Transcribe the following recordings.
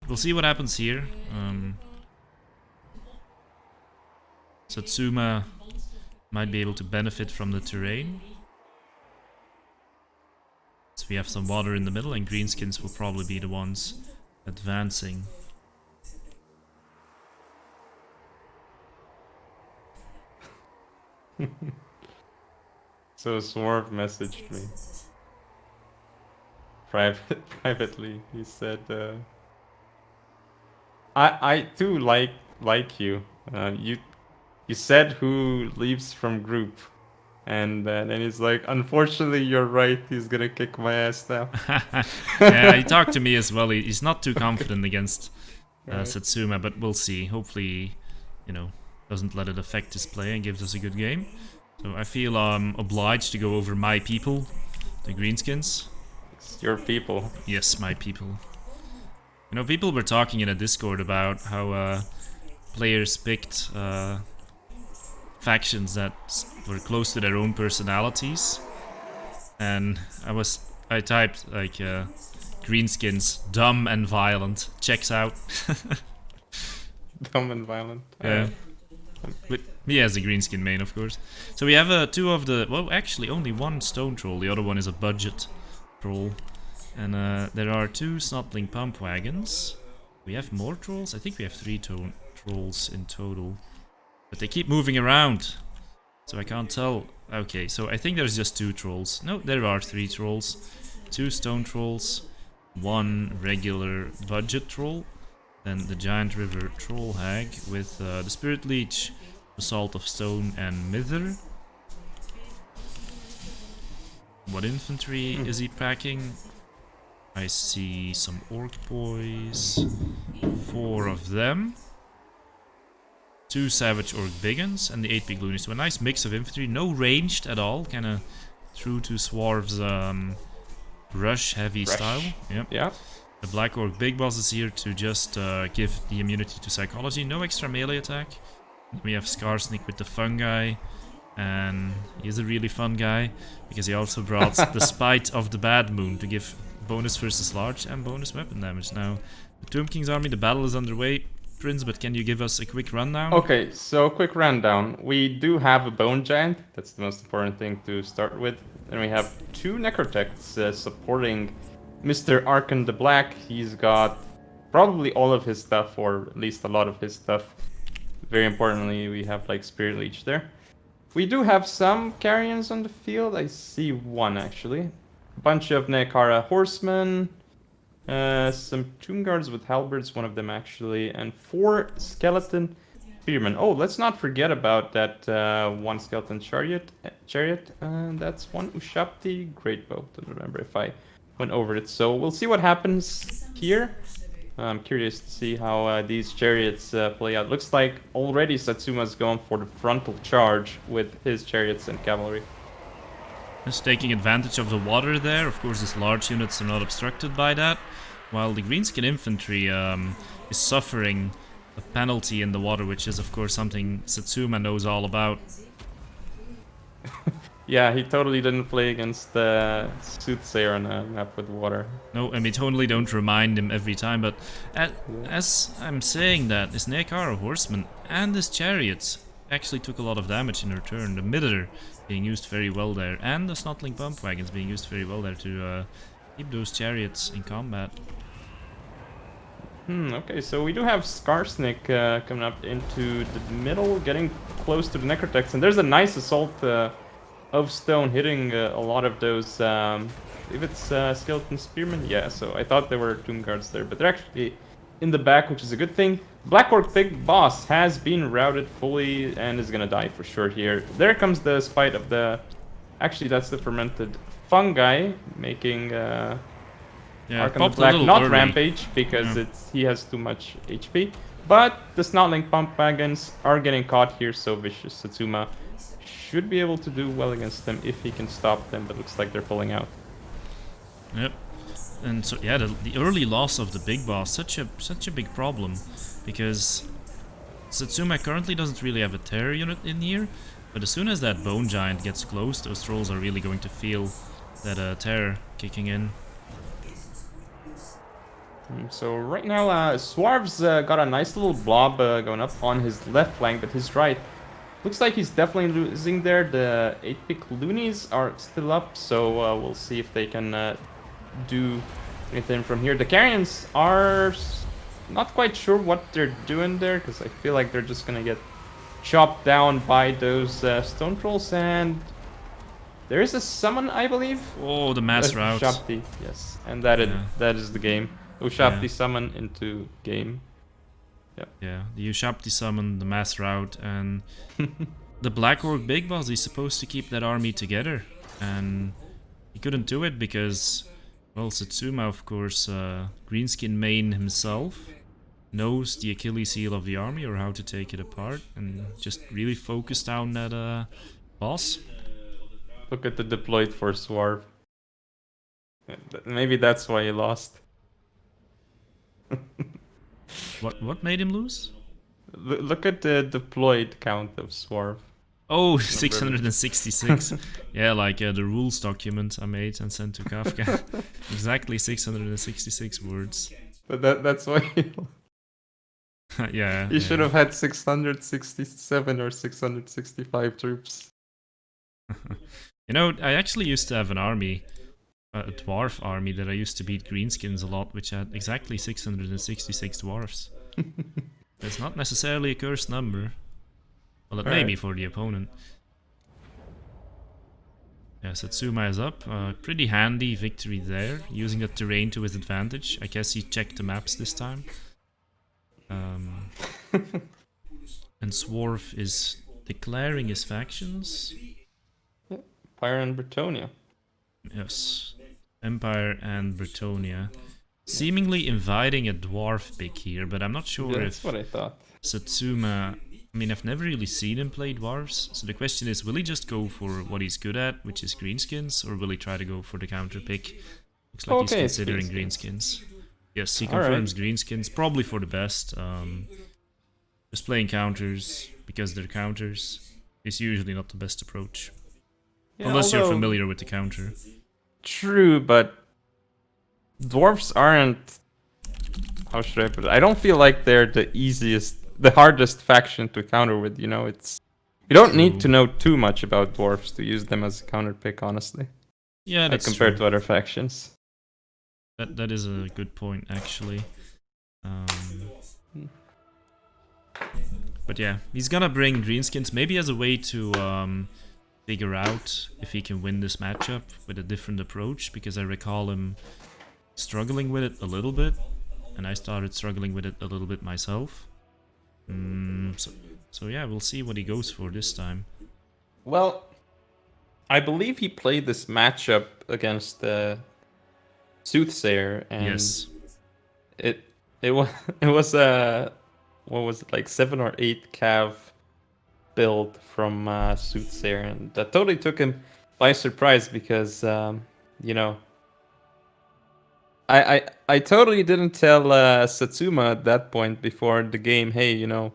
we'll see what happens here. Satsuma might be able to benefit from the terrain. So we have some water in the middle, and greenskins will probably be the ones advancing. So Soarve messaged me privately. He said, "I too like you. You said who leaves from group." And then he's like, unfortunately, you're right. He's gonna kick my ass now. Yeah, he talked to me as well. He's not too confident against Satsuma, but we'll see. Hopefully, you know, doesn't let it affect his play and gives us a good game. So I feel obliged to go over my people, the greenskins. It's your people. Yes, my people. You know, people were talking in a Discord about how players picked factions that were close to their own personalities, and I typed like greenskins, dumb and violent, checks out. Dumb and violent. Yeah. With me as a greenskin main, of course. So we have two of the, well, actually only one stone troll, the other one is a budget troll. And there are two snotling pump wagons. We have more trolls? I think we have three trolls in total. But they keep moving around, so I can't tell. Okay, so I think there's just two trolls. No, there are three trolls. Two stone trolls, one regular budget troll, then the giant river troll hag with the spirit leech, assault of stone, and mither. What infantry is he packing? I see some orc boys, 4 of them. 2 savage orc biggins and the 8 big loonies. So a nice mix of infantry, no ranged at all, kind of true to Soarve's rush heavy style. Yep. Yeah. The black orc big boss is here to just give the immunity to psychology, no extra melee attack. We have Skarsnik with the fungi, and he's a really fun guy because he also brought the Spite of the Bad Moon to give bonus versus large and bonus weapon damage. Now, the Tomb King's army, the battle is underway. Prince, but can you give us a quick rundown? Okay, so quick rundown. We do have a bone giant. That's the most important thing to start with. Then we have 2 necrotechs supporting Mr. Arkan the Black. He's got probably all of his stuff, or at least a lot of his stuff. Very importantly, we have like Spirit Leech there. We do have some carrions on the field. I see one actually. A bunch of Nekara horsemen. Some tomb guards with halberds, one of them actually, and 4 skeleton spearmen. Oh, let's not forget about that one skeleton chariot. That's one Ushapti great bow. Don't remember if I went over it. So we'll see what happens here. I'm curious to see how these chariots play out. Looks like already Satsuma's going for the frontal charge with his chariots and cavalry. Just taking advantage of the water there. Of course, his large units are not obstructed by that. While the greenskin infantry is suffering a penalty in the water, which is of course something Satsuma knows all about. Yeah, he totally didn't play against the Soothsayer on a map with water. No, and we totally don't remind him every time, but as I'm saying that, his Nekara horsemen and his chariots actually took a lot of damage in return. The Mither being used very well there, and the Snotling pump wagons being used very well there to keep those chariots in combat. Okay, so we do have Skarsnik coming up into the middle, getting close to the necrotechs, and there's a nice assault of stone hitting a lot of those. If it's skeleton spearmen, yeah. So I thought there were tomb guards there, but they're actually in the back, which is a good thing. Black Orc Big Boss has been routed fully and is gonna die for sure here. There comes the spite of the. Actually, that's the fermented fungi making. Arkan the Black not early. Rampage because he has too much HP. But the Snotling Pump Wagons are getting caught here, so Vicious Satsuma should be able to do well against them if he can stop them, but looks like they're pulling out. Yep. And so yeah, the early loss of the big boss, such a big problem, because Satsuma currently doesn't really have a terror unit in here, but as soon as that bone giant gets close, those trolls are really going to feel that terror kicking in. So right now, Soarve's got a nice little blob going up on his left flank, but his right looks like he's definitely losing there. The 8-pick loonies are still up, so we'll see if they can do anything from here. The Carrions are not quite sure what they're doing there, because I feel like they're just gonna get chopped down by those stone trolls, and there is a summon, I believe. Oh, the mass route. Shapti, yes, and that is the game. Shapti summon into game. Yeah, the Ushapti summon, the mass route, and the Black Orc Big Boss is supposed to keep that army together, and he couldn't do it because, well, Satsuma, of course, Greenskin main himself, knows the Achilles heel of the army or how to take it apart, and just really focused down that boss. Look at the deployed for Soarve. Maybe that's why he lost. What made him lose? Look at the deployed count of Soarve. Oh, 666. Yeah, like the rules document I made and sent to Kafka. Exactly 666 words. But that's why he yeah. He should have had 667 or 665 troops. You know, I actually used to have an army, a dwarf army that I used to beat greenskins a lot, which had exactly 666 dwarfs. It's not necessarily a cursed number. Well, it may be for the opponent. Yeah, Satsuma is up. Pretty handy victory there, using the terrain to his advantage. I guess he checked the maps this time. And Soarve is declaring his factions. Empire and Bretonia. Yes, Empire and Bretonia. Seemingly inviting a dwarf pick here, but I'm not sure That's what I thought. Satsuma... I mean, I've never really seen him play dwarves, so the question is, will he just go for what he's good at, which is greenskins, or will he try to go for the counter pick? Looks like he's considering greenskins. Yes, he confirms greenskins, probably for the best. Just playing counters, because they're counters, is usually not the best approach. Yeah, unless you're familiar with the counter. True, but dwarves aren't... How should I put it? I don't feel like they're the hardest faction to counter with, you know, it's... You don't need to know too much about dwarves to use them as a counter pick, honestly. Yeah, that's compared to other factions. That is a good point, actually. But yeah, he's gonna bring greenskins, maybe as a way to figure out if he can win this matchup with a different approach, because I recall him struggling with it a little bit, and I started struggling with it a little bit myself. So yeah, we'll see what he goes for this time. Well, I believe he played this matchup against Soothsayer, and yes, it was a what was it, like 7 or 8 cav build from Soothsayer, and that totally took him by surprise because you know, I totally didn't tell Satsuma at that point before the game, hey, you know,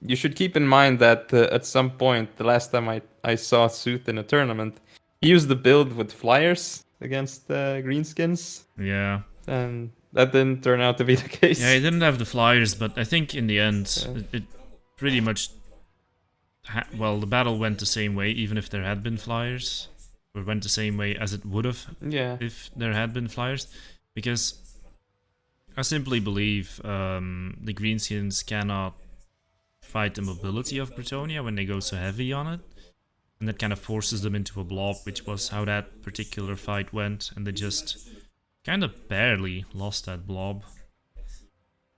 you should keep in mind that at some point, the last time I saw Sooth in a tournament, he used the build with flyers against greenskins. Yeah. And that didn't turn out to be the case. Yeah, he didn't have the flyers, but I think in the end, it pretty much... well, the battle went the same way, even if there had been flyers. Or went the same way as it would have if there had been flyers. Because I simply believe the greenskins cannot fight the mobility of Bretonia when they go so heavy on it. And that kind of forces them into a blob, which was how that particular fight went. And they just kind of barely lost that blob.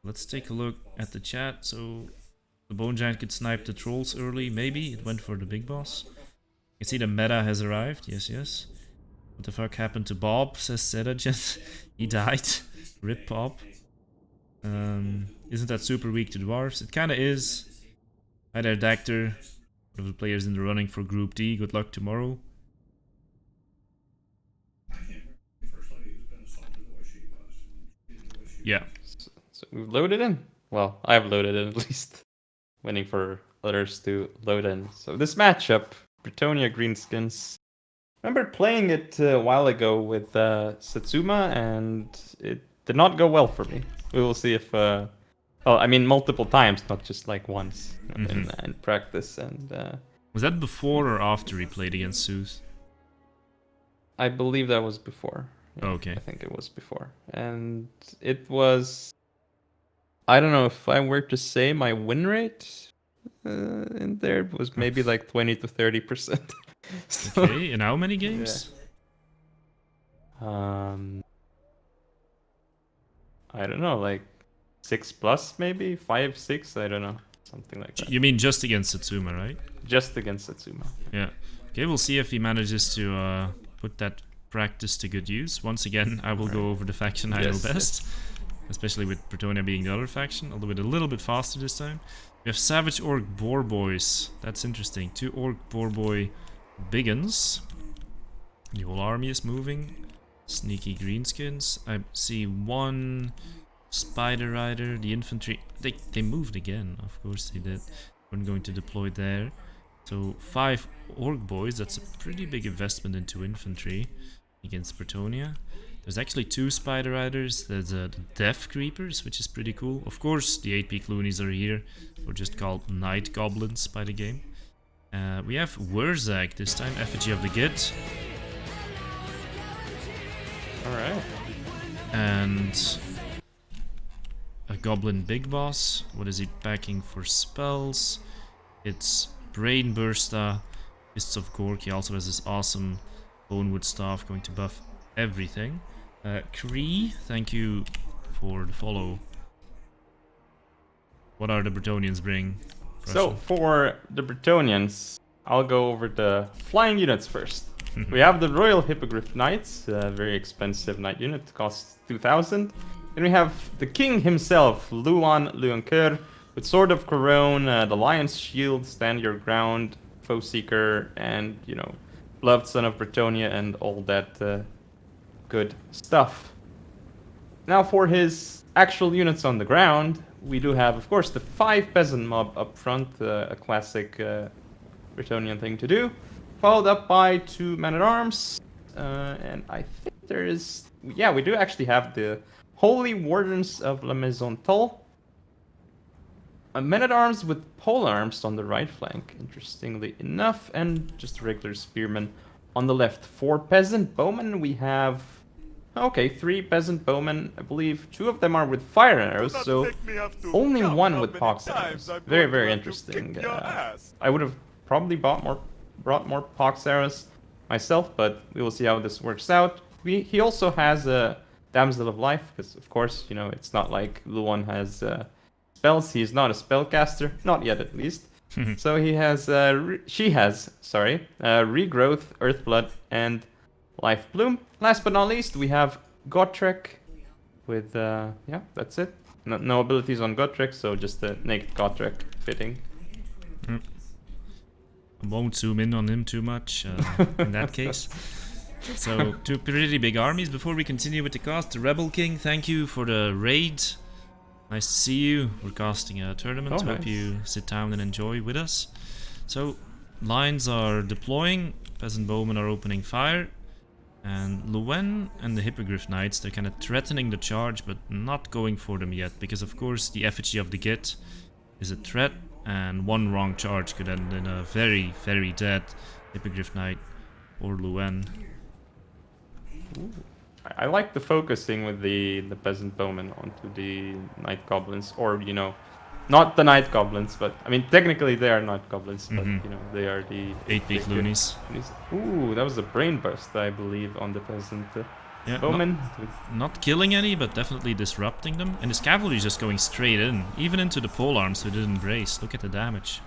Let's take a look at the chat. So the Bone Giant could snipe the trolls early. Maybe it went for the big boss. You see the meta has arrived. Yes, yes. What the fuck happened to Bob, says Sedagen. He died. Rip Bob. Isn't that super weak to dwarves? It kinda is. Hi there, Dactor. One of the players in the running for Group D. Good luck tomorrow. Yeah. So we've loaded in. Well, I've loaded in at least. Waiting for others to load in. So this matchup, Bretonia Greenskins. I remember playing it a while ago with Satsuma, and it did not go well for me. We will see if... well, I mean, multiple times, not just like once in practice. And was that before or after he played against Zeus? I believe that was before. Yeah, Okay. I think it was before. And it was... I don't know if I were to say my win rate in there, it was maybe like 20 to 30%. So, Okay, in how many games? I don't know, like 6+ maybe? 5, 6, I don't know. Something like that. You mean just against Satsuma, right? Just against Satsuma. Yeah. Okay, we'll see if he manages to put that practice to good use. Once again, I will go over the faction I know best. Especially with Bretonnia being the other faction, although a little bit faster this time. We have Savage Orc Boar Boys. That's interesting. 2 Orc Boar Boy Biggins. The whole army is moving. Sneaky greenskins. I see 1 Spider Rider. The infantry. They moved again. Of course they did. We're going to deploy there. So 5 Orc Boys. That's a pretty big investment into infantry against Bretonnia. There's actually 2 Spider Riders. There's the Death Creepers, which is pretty cool. Of course, the 8-peak loonies are here. We're just called Night Goblins by the game. We have Wurzag this time, Effigy of the Git. Alright. And a Goblin Big Boss. What is he packing for spells? It's Brain Bursta, Fists of Gork. He also has this awesome Bonewood Staff going to buff everything. Kree, thank you for the follow. What are the Bretonians bring? So for the Bretonians, I'll go over the flying units first. We have the Royal Hippogriff Knights, a very expensive knight unit, costs 2,000. Then we have the king himself, Luan Luancoeur, with Sword of Corone, the Lion's Shield, Stand Your Ground, Foe Seeker, and, you know, Beloved Son of Bretonnia, and all that good stuff. Now for his actual units on the ground, we do have, of course, the 5 Peasant Mob up front, a classic Bretonian thing to do, followed up by 2 Men-at-Arms, and I think there is... Yeah, we do actually have the Holy Wardens of La Maison Toll. Men-at-Arms with polearms on the right flank, interestingly enough, and just a regular spearman on the left. 4 Peasant Bowmen, we have... Okay, 3 Peasant Bowmen, I believe 2 of them are with fire arrows, so only 1 with pox arrows. Very, very interesting. I would have probably brought more pox arrows myself, but we will see how this works out. He also has a Damsel of Life, because of course, you know, it's not like Luan has spells. He's not a spellcaster, not yet at least. So he has, she has, sorry, Regrowth, Earthblood, and Life Bloom. Last but not least, we have Gotrek with, yeah, that's it. No abilities on Gotrek, so just a naked Gotrek fitting. I won't zoom in on him too much in that case. So, 2 pretty big armies. Before we continue with the cast, the Rebel King, thank you for the raid. Nice to see you. We're casting a tournament. Hope you sit down and enjoy with us. So, lines are deploying. Peasant Bowmen are opening fire. And Luen and the Hippogriff Knights, they're kind of threatening the charge, but not going for them yet. Because, of course, the Effigy of the Git is a threat. And 1 wrong charge could end in a very, very dead Hippogriff Knight or Luen. Ooh. I like the focusing with the Peasant Bowmen onto the Night Goblins, or, you know, not the Night Goblins, but, I mean, technically they are Night Goblins, but, you know, they are the 8-peak loonies. Ooh, that was a brain burst, I believe, on the Peasant Bowmen. Not killing any, but definitely disrupting them. And his cavalry is just going straight in, even into the polearms who didn't brace. Look at the damage.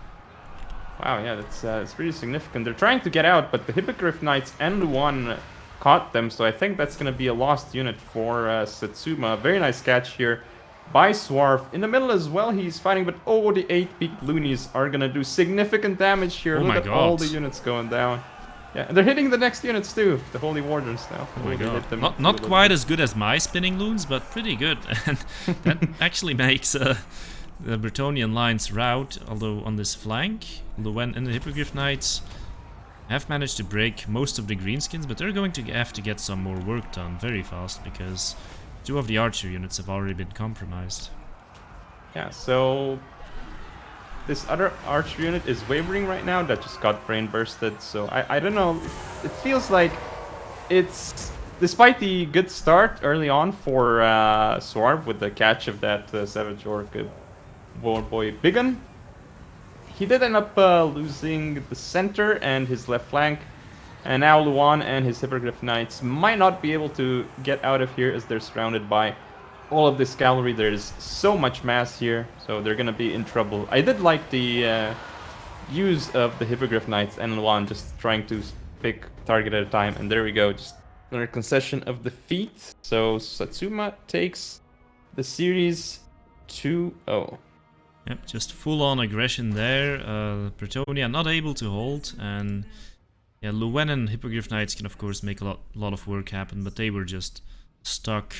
Wow, yeah, that's pretty significant. They're trying to get out, but the Hippogriff Knights and Luan caught them, so I think that's going to be a lost unit for Satsuma. Very nice catch here by Soarve. In the middle as well, he's fighting, but oh, the 8-peak loonies are going to do significant damage here. Oh, look at all the units going down. Yeah, and they're hitting the next units too, the Holy Wardens now. Oh my god. Not quite as good as my spinning loons, but pretty good. And that actually makes the Bretonian lines rout, although on this flank, Luen and the Hippogriff Knights have managed to break most of the greenskins, but they're going to have to get some more work done very fast, because 2 of the archer units have already been compromised. Yeah, so this other archer unit is wavering right now. That just got brain bursted. So I don't know. It feels like it's, despite the good start early on for Soarve with the catch of that Savage Orc Warboy Biggin, he did end up losing the center and his left flank. And now Luan and his Hippogriff Knights might not be able to get out of here as they're surrounded by all of this cavalry. There's so much mass here, so they're gonna be in trouble. I did like the use of the Hippogriff Knights and Luan just trying to pick target at a time. And there we go, just another concession of defeat. So Satsuma takes the series 2-0. Yep, just full-on aggression there. Bretonnia not able to hold, and yeah, Luen and Hippogriff Knights can of course make a lot of work happen, but they were just stuck